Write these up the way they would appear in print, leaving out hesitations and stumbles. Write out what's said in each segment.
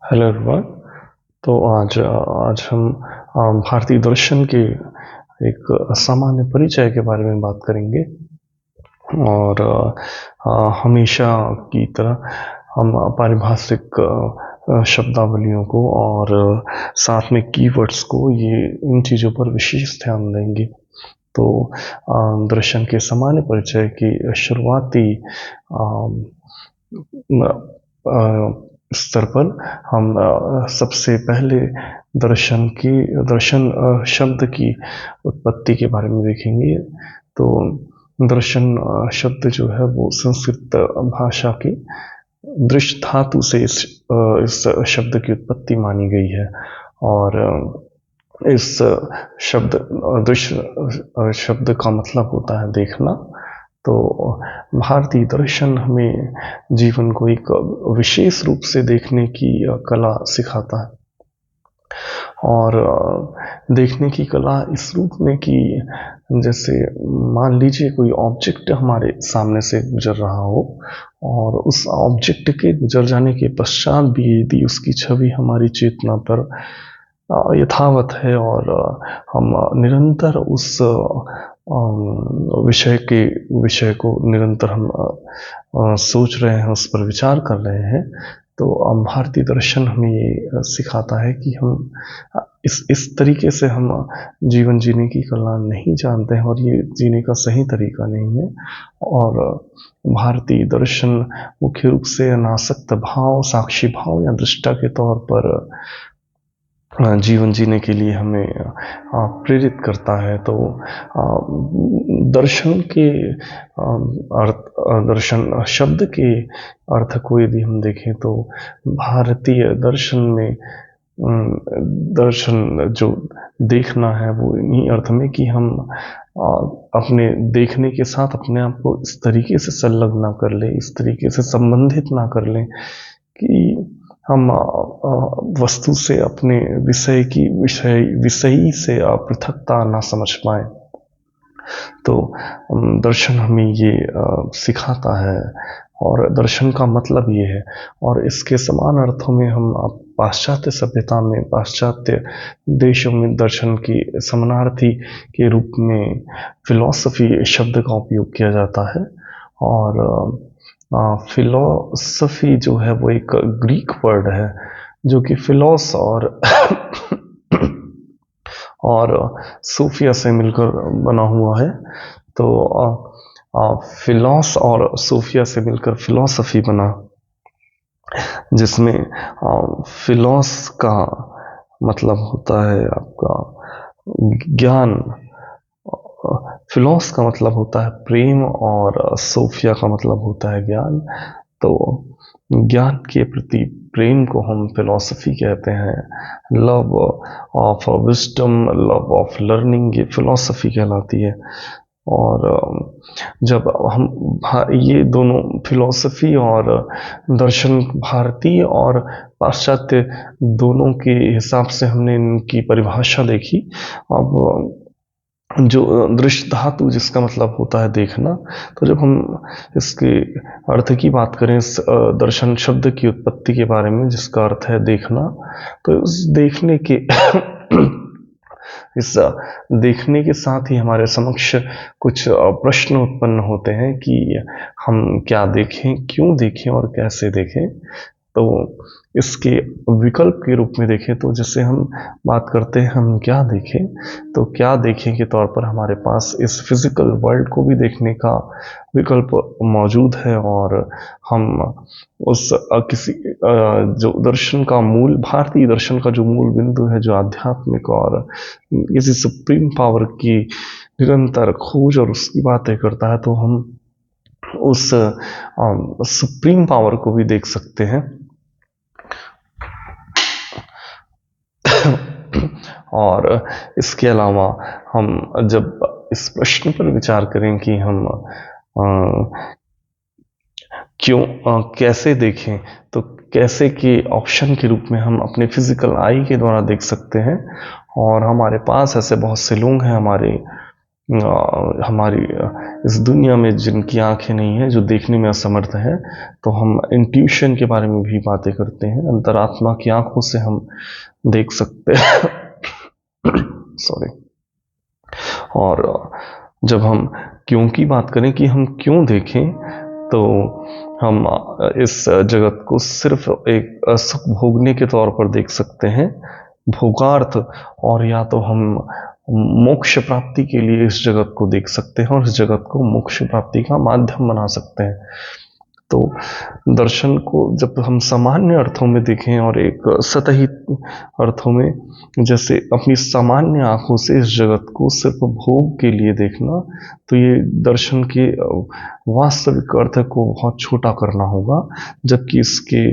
Hello everyone. तो आज हम भारतीय दर्शन के एक सामान्य परिचय के बारे में बात करेंगे। और हमेशा की तरह हम पारिभाषिक शब्दावलियों को और साथ में कीवर्ड्स को, ये इन चीज़ों पर विशेष ध्यान देंगे। तो दर्शन के सामान्य परिचय की शुरुआती स्तर पर हम सबसे पहले दर्शन शब्द की उत्पत्ति के बारे में देखेंगे। तो दर्शन शब्द जो है वो संस्कृत भाषा की दृश्य धातु से इस शब्द की उत्पत्ति मानी गई है। और इस शब्द दृश्य शब्द का मतलब होता है देखना। तो भारतीय दर्शन हमें जीवन को एक विशेष रूप से देखने की कला सिखाता है। और देखने की कला इस रूप में कि जैसे मान लीजिए कोई ऑब्जेक्ट हमारे सामने से गुजर रहा हो, और उस ऑब्जेक्ट के गुजर जाने के पश्चात भी यदि उसकी छवि हमारी चेतना पर यथावत है और हम निरंतर उस विषय को निरंतर हम सोच रहे हैं, उस पर विचार कर रहे हैं, तो भारतीय दर्शन हमें ये सिखाता है कि हम इस तरीके से हम जीवन जीने की कला नहीं जानते हैं, और ये जीने का सही तरीका नहीं है। और भारतीय दर्शन मुख्य रूप से अनासक्त भाव, साक्षी भाव या दृष्टा के तौर पर जीवन जीने के लिए हमें प्रेरित करता है। तो दर्शन के दर्शन शब्द के अर्थ को यदि हम देखें तो भारतीय दर्शन में दर्शन जो देखना है वो इन्हीं अर्थ में कि हम अपने देखने के साथ अपने आप को इस तरीके से संलग्न ना कर लें, इस तरीके से संबंधित ना कर लें कि हम वस्तु से अपने विषयी से पृथकता ना समझ पाए। तो दर्शन हमें ये सिखाता है, और दर्शन का मतलब ये है। और इसके समान अर्थों में हम पाश्चात्य सभ्यता में, पाश्चात्य देशों में दर्शन की समानार्थी के रूप में फिलॉसफी शब्द का उपयोग किया जाता है। और फिलॉसफी जो है वो एक ग्रीक वर्ड है जो कि फिलॉस और सूफिया से मिलकर बना हुआ है। तो फिलॉस और सूफिया से मिलकर फिलॉसफी बना, जिसमें फिलॉस का मतलब होता है आपका ज्ञान, फिलॉस का मतलब होता है प्रेम, और सोफिया का मतलब होता है ज्ञान। तो ज्ञान के प्रति प्रेम को हम फिलॉसफी कहते हैं। Love of wisdom, love of learning, ये फिलॉसफी कहलाती है। और जब हम ये दोनों फिलॉसफी और दर्शन भारतीय और पाश्चात्य दोनों के हिसाब से हमने इनकी परिभाषा देखी। अब जो दृश्य धातु जिसका मतलब होता है देखना, तो जब हम इसके अर्थ की बात करें, इस दर्शन शब्द की उत्पत्ति के बारे में जिसका अर्थ है देखना, तो उस देखने के इस देखने के साथ ही हमारे समक्ष कुछ प्रश्न उत्पन्न होते हैं कि हम क्या देखें, क्यों देखें और कैसे देखें। तो इसके विकल्प के रूप में देखें तो जैसे हम बात करते हैं हम क्या देखें, तो क्या देखें के तौर पर हमारे पास इस फिजिकल वर्ल्ड को भी देखने का विकल्प मौजूद है। और हम उस किसी जो दर्शन का मूल, भारतीय दर्शन का जो मूल बिंदु है, जो आध्यात्मिक और किसी सुप्रीम पावर की निरंतर खोज और उसकी बातें करता है, तो हम उस सुप्रीम पावर को भी देख सकते हैं। और इसके अलावा हम जब इस प्रश्न पर विचार करें कि हम कैसे देखें, तो कैसे के ऑप्शन के रूप में हम अपने फिजिकल आई के द्वारा देख सकते हैं। और हमारे पास ऐसे बहुत से लोग हैं हमारे हमारी इस दुनिया में जिनकी आंखें नहीं हैं, जो देखने में असमर्थ हैं, तो हम इंट्यूशन के बारे में भी बातें करते हैं। अंतरात्मा की आंखों से हम देख सकते हैं। सॉरी। और जब हम क्यों की बात करें कि हम क्यों देखें, तो हम इस जगत को सिर्फ एक सुख भोगने के तौर पर देख सकते हैं, भोगार्थ, और या तो हम मोक्ष प्राप्ति के लिए इस जगत को देख सकते हैं और इस जगत को मोक्ष प्राप्ति का माध्यम बना सकते हैं। तो दर्शन को जब हम सामान्य अर्थों में देखें और एक सतही अर्थों में, जैसे अपनी सामान्य आंखों से इस जगत को सिर्फ भोग के लिए देखना, तो ये दर्शन के वास्तविक अर्थ को बहुत छोटा करना होगा। जबकि इसके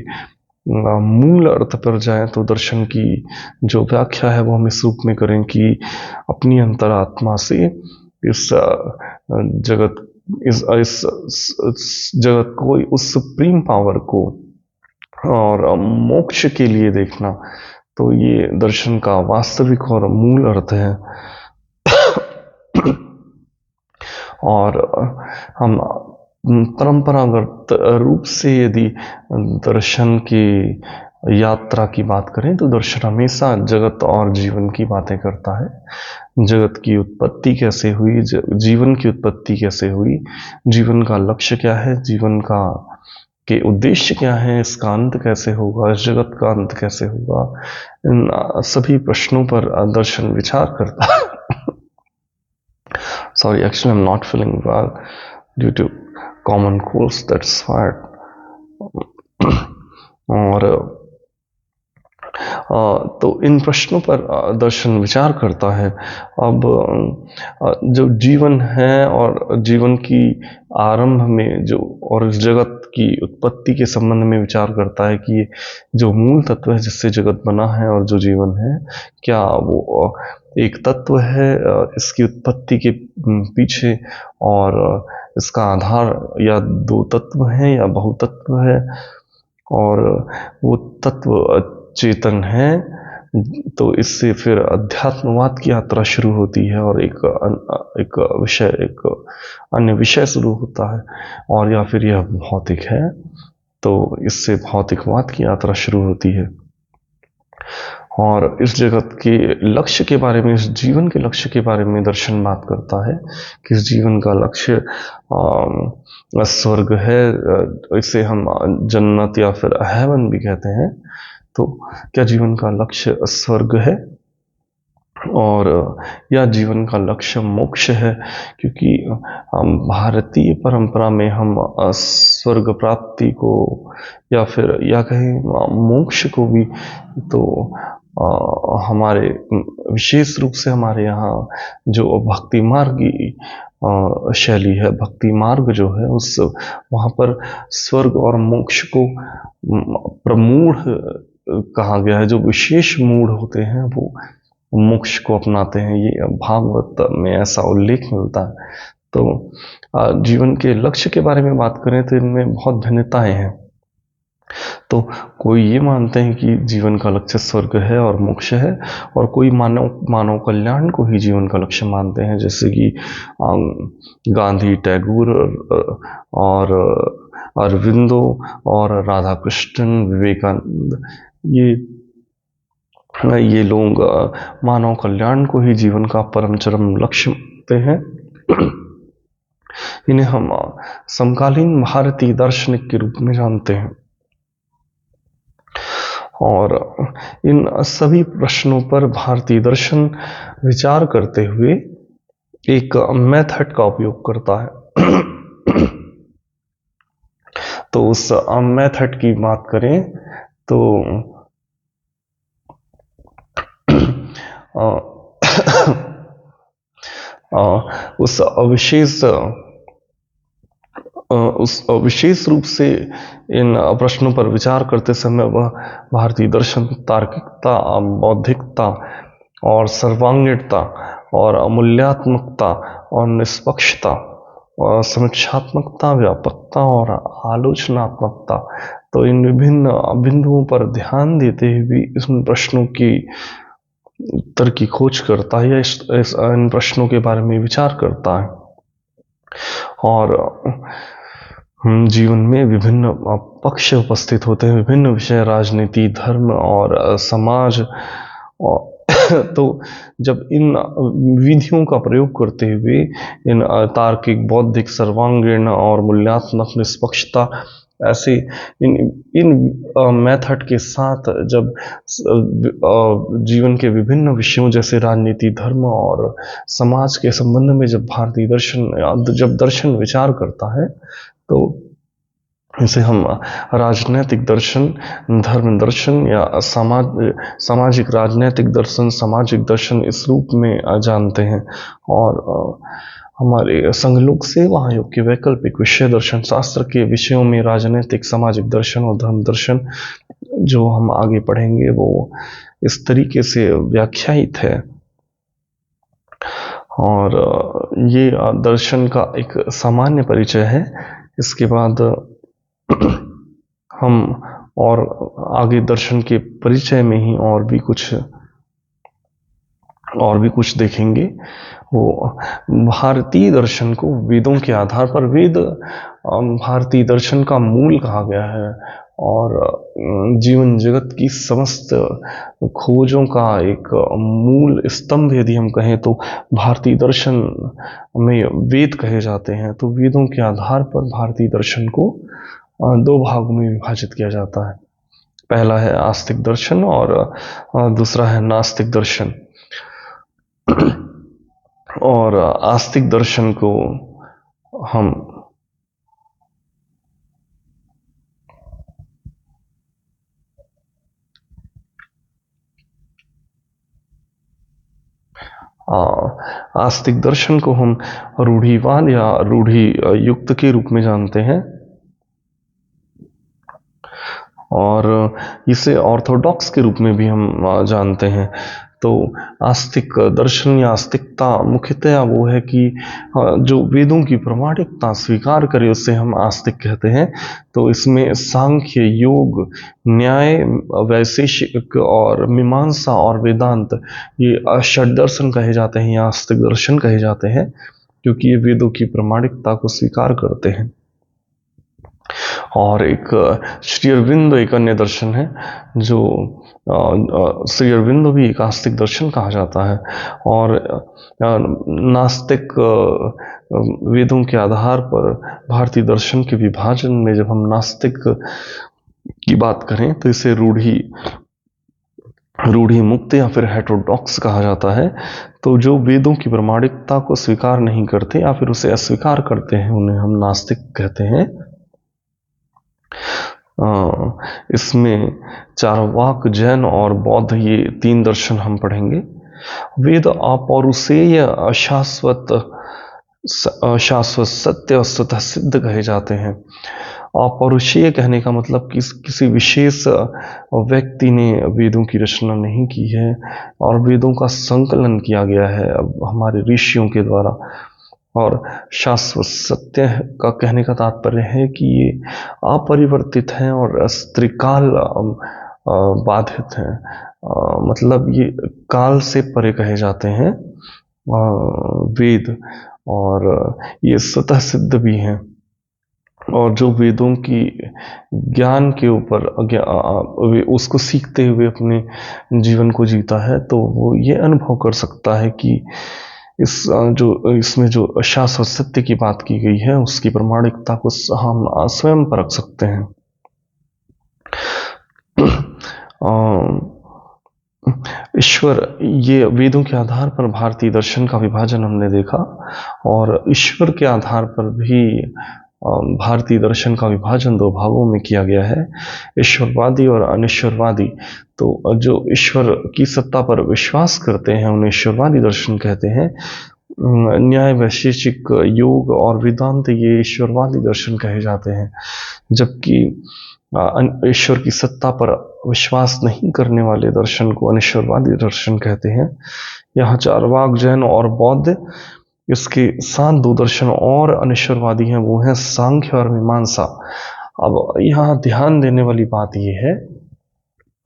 मूल अर्थ पर जाएं तो दर्शन की जो व्याख्या है वो हम इस रूप में करें कि अपनी अंतरात्मा से इस जगत इस जगत को, उस सुप्रीम पावर को और मोक्ष के लिए देखना, तो ये दर्शन का वास्तविक और मूल अर्थ है। और हम परंपरागत रूप से यदि दर्शन की यात्रा की बात करें, तो दर्शन हमेशा जगत और जीवन की बातें करता है। जगत की उत्पत्ति कैसे हुई, जीवन की उत्पत्ति कैसे हुई, जीवन का लक्ष्य क्या है, जीवन का के उद्देश्य क्या है, इसका अंत कैसे होगा, इस जगत का अंत कैसे होगा, इन सभी प्रश्नों पर दर्शन विचार करता है। Sorry, actually I'm not feeling well due to common colds, that's why. और तो इन प्रश्नों पर दर्शन विचार करता है। अब जो जीवन है और जीवन की आरंभ में जो, और इस जगत की उत्पत्ति के संबंध में विचार करता है कि जो मूल तत्व है जिससे जगत बना है और जो जीवन है, क्या वो एक तत्व है इसकी उत्पत्ति के पीछे, और इसका आधार या दो तत्व हैं या बहुतत्व है, और वो तत्व चेतन है। तो इससे फिर अध्यात्मवाद की यात्रा शुरू होती है और एक अन्य विषय शुरू होता है, और या फिर यह भौतिक है, तो इससे भौतिकवाद की यात्रा शुरू होती है। और इस जगत के लक्ष्य के बारे में, इस जीवन के लक्ष्य के बारे में दर्शन बात करता है कि इस जीवन का लक्ष्य स्वर्ग है। इसे हम जन्नत या फिर हेवन भी कहते हैं। तो क्या जीवन का लक्ष्य स्वर्ग है, और या जीवन का लक्ष्य मोक्ष है? क्योंकि भारतीय परंपरा में हम स्वर्ग प्राप्ति को या फिर या कहें मोक्ष को भी, तो हमारे विशेष रूप से हमारे यहाँ जो भक्ति मार्ग की शैली है, भक्ति मार्ग जो है, उस वहाँ पर स्वर्ग और मोक्ष को प्रमूढ़ कहा गया है। जो विशेष मूढ़ होते हैं वो मोक्ष को अपनाते हैं, ये भागवत में ऐसा उल्लेख मिलता है। तो जीवन के लक्ष्य के बारे में बात करें तो इनमें बहुत भिन्नताएं हैं। तो कोई ये मानते हैं कि जीवन का लक्ष्य स्वर्ग है और मोक्ष है, और कोई मानव कल्याण को ही जीवन का लक्ष्य मानते हैं, जैसे कि गांधी, टैगोर और अरविंदो और राधा कृष्णन, विवेकानंद, ये लोग मानव कल्याण को ही जीवन का परम चरम लक्ष्य मानते हैं। इन्हें हम समकालीन भारतीय दार्शनिक के रूप में जानते हैं। और इन सभी प्रश्नों पर भारतीय दर्शन विचार करते हुए एक मेथड का उपयोग करता है। तो उस मेथड की बात करें तो उस विशेष रूप से इन प्रश्नों पर विचार करते समय वह भारतीय दर्शन तार्किकता, बौद्धिकता और सर्वांगीणता और मूल्यात्मकता और निष्पक्षता और समीक्षात्मकता, व्यापकता और आलोचनात्मकता, तो इन विभिन्न बिंदुओं पर ध्यान देते हुए इन प्रश्नों की उत्तर की खोज करता है या इन प्रश्नों के बारे में विचार करता है। और जीवन में विभिन्न पक्ष उपस्थित होते हैं, विभिन्न विषय, राजनीति, धर्म और समाज। और तो जब इन विधियों का प्रयोग करते हुए इन तार्किक, बौद्धिक, सर्वांगीण और मूल्यात्मक निष्पक्षता, ऐसे इन इन मेथड के साथ जब जीवन के विभिन्न विषयों जैसे राजनीति, धर्म और समाज के संबंध में जब भारतीय दर्शन जब दर्शन विचार करता है, तो इसे हम राजनैतिक दर्शन, धर्म दर्शन या सामाजिक राजनैतिक दर्शन, सामाजिक दर्शन इस रूप में जानते हैं। और हमारे संघ लोक सेवा आयोग के वैकल्पिक विषय दर्शन शास्त्र के विषयों में राजनैतिक, सामाजिक दर्शन और धर्म दर्शन जो हम आगे पढ़ेंगे वो इस तरीके से व्याख्यायित है। और ये दर्शन का एक सामान्य परिचय है। इसके बाद हम और आगे दर्शन के परिचय में ही और भी कुछ देखेंगे। वो भारतीय दर्शन को वेदों के आधार पर, वेद भारतीय दर्शन का मूल कहा गया है और जीवन जगत की समस्त खोजों का एक मूल स्तंभ यदि हम कहें तो भारतीय दर्शन में वेद कहे जाते हैं। तो वेदों के आधार पर भारतीय दर्शन को दो भागों में विभाजित किया जाता है। पहला है आस्तिक दर्शन और दूसरा है नास्तिक दर्शन। और आस्तिक दर्शन को हम आस्तिक दर्शन को हम रूढ़िवाद या रूढ़ि युक्त के रूप में जानते हैं और इसे ऑर्थोडॉक्स के रूप में भी हम जानते हैं। तो आस्तिक दर्शन या आस्तिकता मुख्यतया वो है कि जो वेदों की प्रामाणिकता स्वीकार करे उसे हम आस्तिक कहते हैं। तो इसमें सांख्य, योग, न्याय, वैशेषिक और मीमांसा और वेदांत, ये षड दर्शन कहे जाते हैं या आस्तिक दर्शन कहे जाते हैं, क्योंकि ये वेदों की प्रामाणिकता को स्वीकार करते हैं। और एक श्री अरविंद एक अन्य दर्शन है जो श्री अरविंद भी एक आस्तिक दर्शन कहा जाता है। और नास्तिक वेदों के आधार पर भारतीय दर्शन के विभाजन में जब हम नास्तिक की बात करें तो इसे रूढ़ि मुक्त या फिर हेटेरोडॉक्स कहा जाता है। तो जो वेदों की प्रामाणिकता को स्वीकार नहीं करते या फिर उसे अस्वीकार करते हैं उन्हें हम नास्तिक कहते हैं। इसमें चार्वाक, जैन और बौद्ध, ये तीन दर्शन हम पढ़ेंगे। वेद अपौरुषेय, शाश्वत, सत्य और स्वतः सिद्ध कहे जाते हैं। अपौरुषेय कहने का मतलब किसी विशेष व्यक्ति ने वेदों की रचना नहीं की है और वेदों का संकलन किया गया है हमारे ऋषियों के द्वारा। और शाश्वत सत्य का कहने का तात्पर्य है कि ये अपरिवर्तित हैं और त्रिकाल बाधित हैं, मतलब ये काल से परे कहे जाते हैं वेद, और ये स्वतः सिद्ध भी हैं। और जो वेदों की ज्ञान के ऊपर उसको सीखते हुए अपने जीवन को जीता है तो वो ये अनुभव कर सकता है कि इसमें जो शाश्वत सत्य की बात की गई है उसकी प्रामाणिकता को हम स्वयं परख सकते हैं। ईश्वर, ये वेदों के आधार पर भारतीय दर्शन का विभाजन हमने देखा और ईश्वर के आधार पर भी भारतीय दर्शन का विभाजन दो भागों में किया गया है, ईश्वरवादी और अनिश्वरवादी। तो जो ईश्वर की सत्ता पर विश्वास करते हैं उन्हें ईश्वरवादी दर्शन कहते हैं। न्याय, वैशेषिक, योग और वेदांत ये ईश्वरवादी दर्शन कहे जाते हैं। जबकि ईश्वर की सत्ता पर विश्वास नहीं करने वाले दर्शन को अनिश्वरवादी दर्शन कहते हैं। यहाँ चार्वाक, जैन और बौद्ध, इसके साथ दो दर्शन और अनिश्वरवादी हैं, वो हैं सांख्य और मीमांसा। अब यहाँ ध्यान देने वाली बात ये है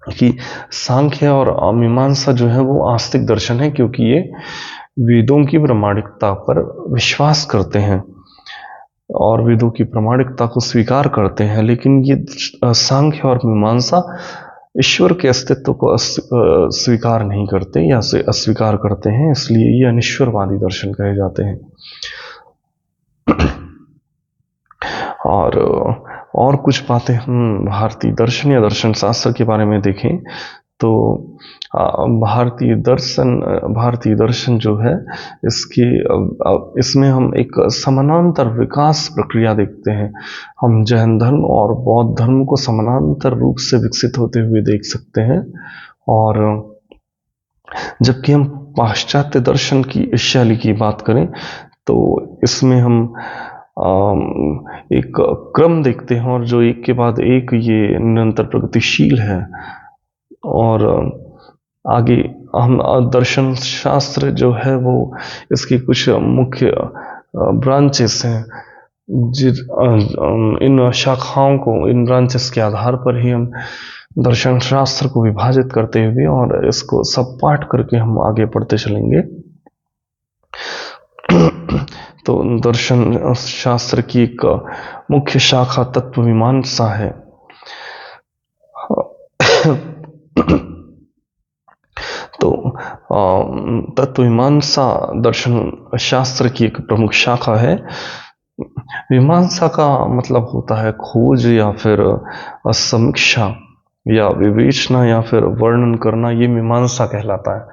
कि सांख्य और मीमांसा जो है वो आस्तिक दर्शन है, क्योंकि ये वेदों की प्रामाणिकता पर विश्वास करते हैं और वेदों की प्रामाणिकता को स्वीकार करते हैं। लेकिन ये सांख्य और मीमांसा ईश्वर के अस्तित्व को स्वीकार नहीं करते या से अस्वीकार करते हैं, इसलिए ये अनिश्वरवादी दर्शन कहे जाते हैं। और कुछ बातें हम भारतीय दर्शन या दर्शन शास्त्र के बारे में देखें तो भारतीय दर्शन जो है इसमें हम एक समानांतर विकास प्रक्रिया देखते हैं। हम जैन धर्म और बौद्ध धर्म को समानांतर रूप से विकसित होते हुए देख सकते हैं, और जबकि हम पाश्चात्य दर्शन की शैली की बात करें तो इसमें हम एक क्रम देखते हैं, और जो एक के बाद एक ये निरंतर प्रगतिशील है। और आगे हम दर्शन शास्त्र जो है वो इसकी कुछ मुख्य ब्रांचेस हैं, इन शाखाओं को, इन ब्रांचेस के आधार पर ही हम दर्शन शास्त्र को विभाजित करते हुए और इसको सब पाठ करके हम आगे पढ़ते चलेंगे। तो दर्शन शास्त्र की एक मुख्य शाखा तत्व मीमांसा है। तो तत्व मीमांसा दर्शन शास्त्र की एक प्रमुख शाखा है। मीमांसा का मतलब होता है खोज या फिर समीक्षा या विवेचना या फिर वर्णन करना, ये मीमांसा कहलाता है।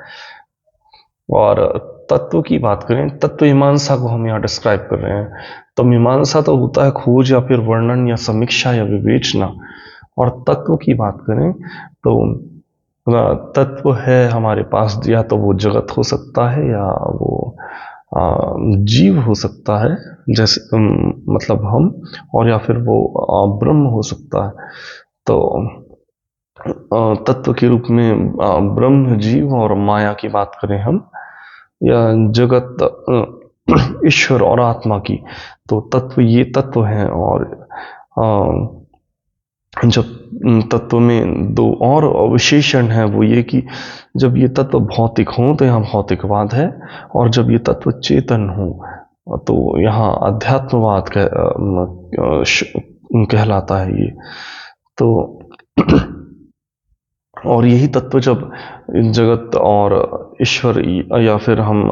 और तत्व की बात करें, तत्व मीमांसा को हम यहाँ डिस्क्राइब कर रहे हैं। तो मीमांसा तो होता है खोज या फिर वर्णन या समीक्षा या विवेचना, और तत्व की बात करें तो तत्व है हमारे पास, या तो वो जगत हो सकता है या वो जीव हो सकता है, जैसे मतलब हम, और या फिर वो ब्रह्म हो सकता है। तो तत्व के रूप में ब्रह्म, जीव और माया की बात करें हम, या जगत, ईश्वर और आत्मा की, तो तत्व, ये तत्व हैं। और जब तत्व में दो और विशेषण है, वो ये कि जब ये तत्व भौतिक हों तो यहाँ भौतिकवाद है, और जब ये तत्व चेतन हो तो यहाँ अध्यात्मवाद कहलाता है ये। तो और यही तत्व जब जगत और ईश्वर या फिर हम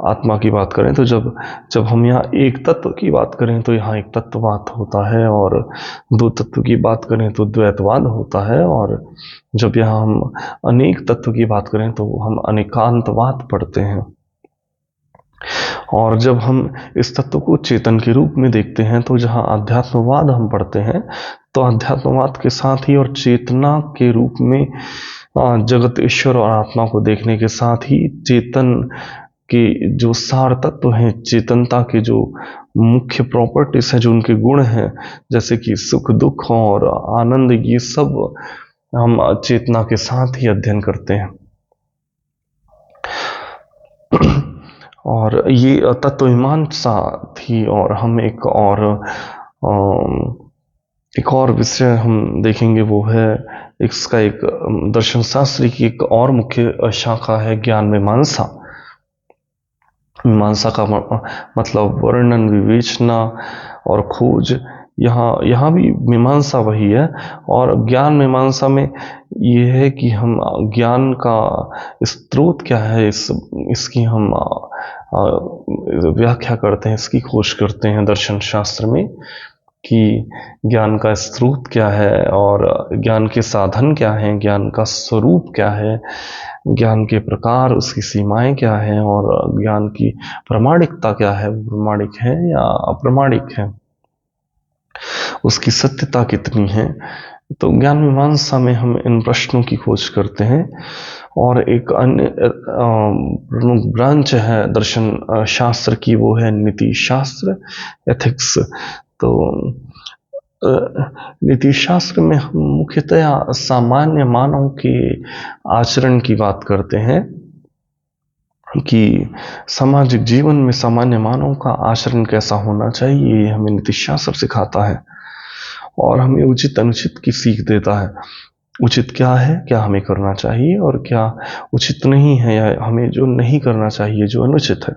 आत्मा की बात करें, तो जब हम यहाँ एक तत्व की बात करें तो यहाँ एक तत्ववाद होता है, और दो तत्व की बात करें तो द्वैतवाद होता है, और जब यहाँ हम अनेक तत्व की बात करें तो हम अनेकांतवाद पढ़ते हैं। और जब हम इस तत्व को चेतन के रूप में देखते हैं तो जहाँ अध्यात्मवाद हम पढ़ते हैं, तो अध्यात्मवाद के साथ ही और चेतना के रूप में जगत, ईश्वर और आत्मा को देखने के साथ ही चेतन के जो सार तत्व हैं, चेतनता के जो मुख्य प्रॉपर्टीज हैं, जो उनके गुण हैं, जैसे कि सुख, दुख और आनंद, ये सब हम चेतना के साथ ही अध्ययन करते हैं। और ये तत्व मीमांसा थी। और हम एक और विषय हम देखेंगे, वो है इसका एक दर्शन शास्त्र की एक और मुख्य शाखा है ज्ञान मीमांसा। मीमांसा का मतलब वर्णन, विवेचना और खोज। यहाँ भी मीमांसा वही है, और ज्ञान मीमांसा में ये है कि हम ज्ञान का स्रोत क्या है, इसकी हम व्याख्या करते हैं, इसकी खोज करते हैं दर्शन शास्त्र में, कि ज्ञान का स्रोत क्या है, और ज्ञान के साधन क्या हैं, ज्ञान का स्वरूप क्या है, ज्ञान के प्रकार, उसकी सीमाएं क्या हैं, और ज्ञान की प्रामाणिकता क्या है, वो प्रामाणिक है या अप्रामाणिक है, उसकी सत्यता कितनी है। तो ज्ञान मीमांसा में हम इन प्रश्नों की खोज करते हैं। और एक अन्य प्रमुख ब्रांच है दर्शन शास्त्र की, वो है नीति शास्त्र, एथिक्स। तो नीति शास्त्र में हम मुख्यतया सामान्य मानव के आचरण की बात करते हैं, कि सामाजिक जीवन में सामान्य मानव का आचरण कैसा होना चाहिए, हमें नीति शास्त्र सिखाता है और हमें उचित अनुचित की सीख देता है। उचित क्या है, क्या हमें करना चाहिए और क्या उचित नहीं है, या हमें जो नहीं करना चाहिए, जो अनुचित है।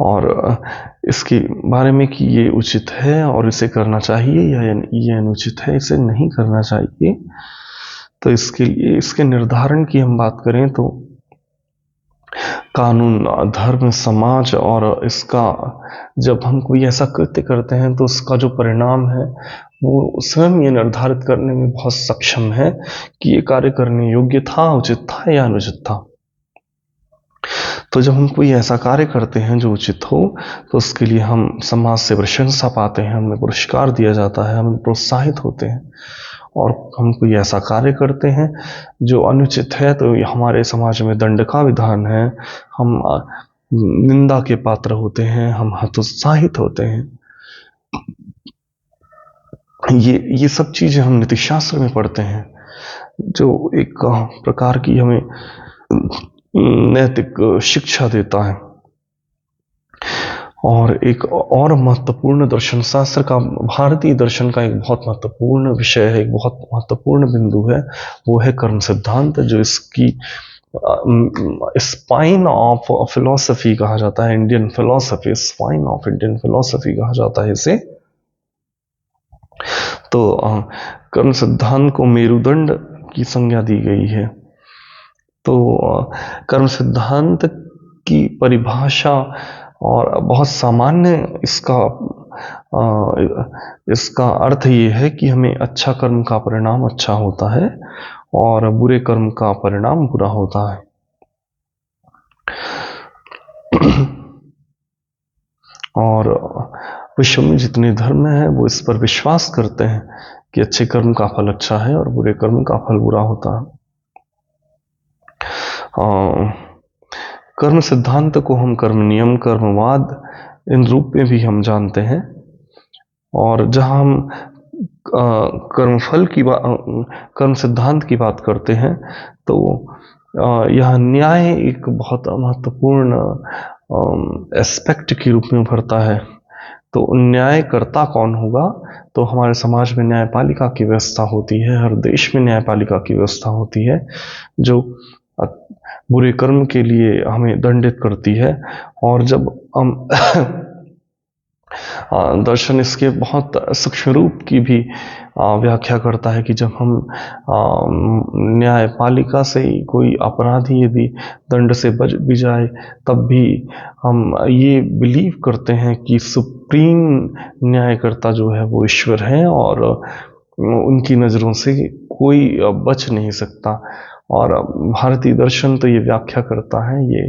और इसके बारे में कि ये उचित है और इसे करना चाहिए, या ये अनुचित है, इसे नहीं करना चाहिए, तो इसके लिए इसके निर्धारण की हम बात करें तो कानून, धर्म, समाज और इसका, जब हम कोई ऐसा कृत्य करते हैं तो उसका जो परिणाम है वो स्वयं ये निर्धारित करने में बहुत सक्षम है कि ये कार्य करने योग्य था, उचित था या अनुचित था। तो जब हम कोई ऐसा कार्य करते हैं जो उचित हो, तो उसके लिए हम समाज से प्रशंसा पाते हैं, हमें पुरस्कार दिया जाता है, हम प्रोत्साहित होते हैं। और हम कोई ऐसा कार्य करते हैं जो अनुचित है, तो हमारे समाज में दंड का विधान है, हम निंदा के पात्र होते हैं, हम हतोत्साहित होते हैं। ये सब चीजें हम नीति शास्त्र में पढ़ते हैं, जो एक प्रकार की हमें नैतिक शिक्षा देता है। और एक और महत्वपूर्ण दर्शन शास्त्र का, भारतीय दर्शन का एक बहुत महत्वपूर्ण विषय है, एक बहुत महत्वपूर्ण बिंदु है, वो है कर्म सिद्धांत, जो इसकी स्पाइन ऑफ फिलोसफी कहा जाता है, Indian philosophy, spine of Indian philosophy कहा जाता है इसे। तो कर्म सिद्धांत को मेरुदंड की संज्ञा दी गई है। तो कर्म सिद्धांत की परिभाषा और बहुत सामान्य इसका अर्थ ये है कि हमें अच्छा कर्म का परिणाम अच्छा होता है और बुरे कर्म का परिणाम बुरा होता है। और विश्व में जितने धर्म हैं वो इस पर विश्वास करते हैं कि अच्छे कर्म का फल अच्छा है और बुरे कर्म का फल बुरा होता है। कर्म सिद्धांत को हम कर्म नियम, कर्मवाद, इन रूप में भी हम जानते हैं। और जहाँ हम कर्मफल की कर्म सिद्धांत की बात करते हैं, तो यह न्याय एक बहुत महत्वपूर्ण एस्पेक्ट के रूप में उभरता है। तो न्यायकर्ता कौन होगा? तो हमारे समाज में न्यायपालिका की व्यवस्था होती है, हर देश में न्यायपालिका की व्यवस्था होती है, जो बुरे कर्म के लिए हमें दंडित करती है। और जब हम दर्शन इसके बहुत सूक्ष्म रूप की भी व्याख्या करता है कि जब हम न्यायपालिका से कोई अपराधी यदि दंड से बच भी जाए, तब भी हम ये बिलीव करते हैं कि सुप्रीम न्यायकर्ता जो है वो ईश्वर है और उनकी नज़रों से कोई बच नहीं सकता। और भारतीय दर्शन तो ये व्याख्या करता है, ये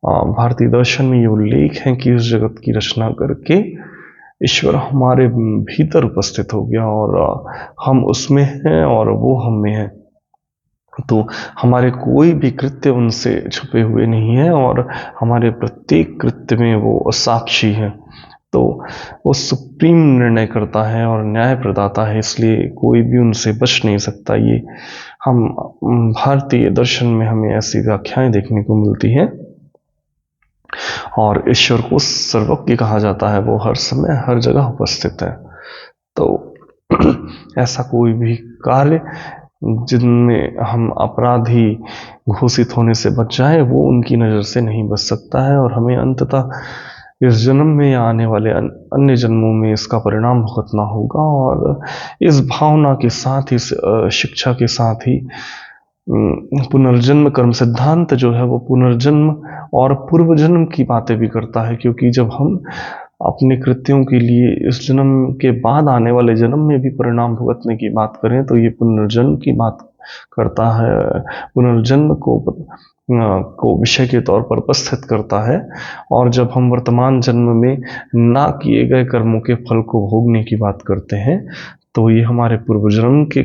भारतीय दर्शन में ये उल्लेख है कि इस जगत की रचना करके ईश्वर हमारे भीतर उपस्थित हो गया और हम उसमें हैं और वो हम में है। तो हमारे कोई भी कृत्य उनसे छुपे हुए नहीं है और हमारे प्रत्येक कृत्य में वो साक्षी है। तो वो सुप्रीम निर्णय करता है और न्याय प्रदाता है, इसलिए कोई भी उनसे बच नहीं सकता। ये हम भारतीय दर्शन में हमें ऐसी व्याख्याएं देखने को मिलती हैं। और ईश्वर को सर्वज्ञ कहा जाता है, वो हर समय हर जगह उपस्थित है। तो ऐसा कोई भी कार्य जिनमें हम अपराधी घोषित होने से बच जाए, वो उनकी नज़र से नहीं बच सकता है और हमें अंततः इस जन्म में या आने वाले अन्य जन्मों में इसका परिणाम भुगतना होगा। और इस भावना के साथ, इस शिक्षा के साथ ही पुनर्जन्म कर्म सिद्धांत जो है वो पुनर्जन्म और पूर्व जन्म की बातें भी करता है, क्योंकि जब हम अपने कृत्यों के लिए इस जन्म के बाद आने वाले जन्म में भी परिणाम भुगतने की बात करें, तो ये पुनर्जन्म की बात करता है, पुनर्जन्म को विषय के तौर पर उपस्थित करता है। और जब हम वर्तमान जन्म में ना किए गए कर्मों के फल को भोगने की बात करते हैं, तो ये हमारे पूर्व जन्म के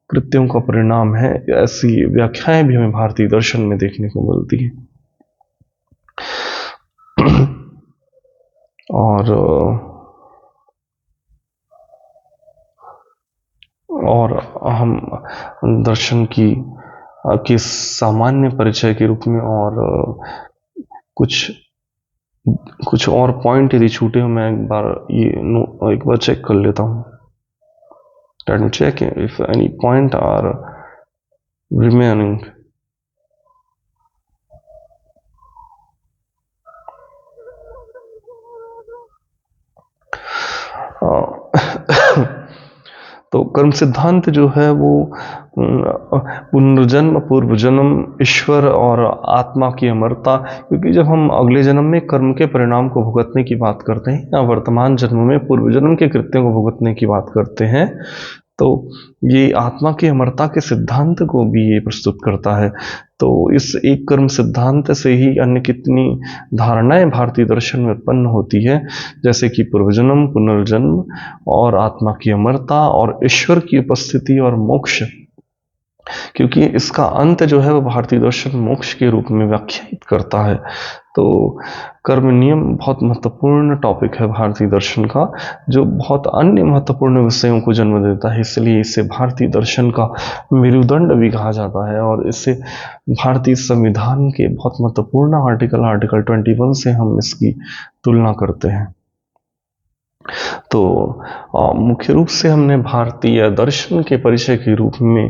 कृत्यों का परिणाम है। ऐसी व्याख्याएं भी हमें भारतीय दर्शन में देखने को मिलती हैं। और हम दर्शन के सामान्य परिचय के रूप में और कुछ और पॉइंट यदि छूटे हो, मैं एक बार चेक कर लेता हूँ। Let me check if any point are remaining. तो कर्म सिद्धांत जो है वो पुनर्जन्म, पूर्व जन्म, ईश्वर और आत्मा की अमरता, क्योंकि जब हम अगले जन्म में कर्म के परिणाम को भुगतने की बात करते हैं या वर्तमान जन्म में पूर्व जन्म के कृत्यों को भुगतने की बात करते हैं, तो ये आत्मा की अमरता के सिद्धांत को भी ये प्रस्तुत करता है। तो इस एक कर्म सिद्धांत से ही अन्य कितनी धारणाएं भारतीय दर्शन में उत्पन्न होती है, जैसे कि पूर्वजन्म, पुनर्जन्म और आत्मा की अमरता और ईश्वर की उपस्थिति और मोक्ष, क्योंकि इसका अंत जो है वो भारतीय दर्शन मोक्ष के रूप में व्याख्यायित करता है। तो कर्म नियम बहुत महत्वपूर्ण टॉपिक है भारतीय दर्शन का, जो बहुत अन्य महत्वपूर्ण विषयों को जन्म देता है, इसलिए इसे भारतीय दर्शन का मेरुदंड भी कहा जाता है। और इससे भारतीय संविधान के बहुत महत्वपूर्ण आर्टिकल 21 से हम इसकी तुलना करते हैं। तो मुख्य रूप से हमने भारतीय दर्शन के परिचय के रूप में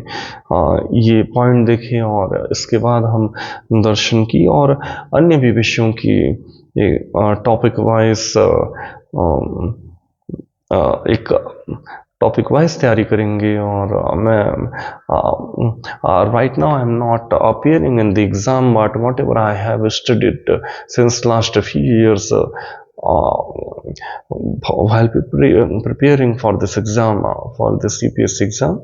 ये पॉइंट देखे, और इसके बाद हम दर्शन की और अन्य भी विषयों की टॉपिक वाइज एक टॉपिक वाइज तैयारी करेंगे। और मैं right now I am not appearing in the exam, but what ever I have studied since last few years while preparing for this exam, for this UPSC exam.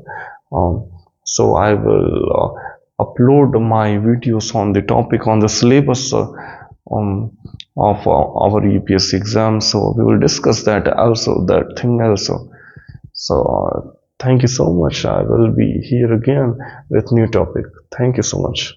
So I will upload my videos on the topic, on the syllabus of our UPSC exam. So we will discuss that also, that thing also. So thank you so much. I will be here again with new topic. Thank you so much.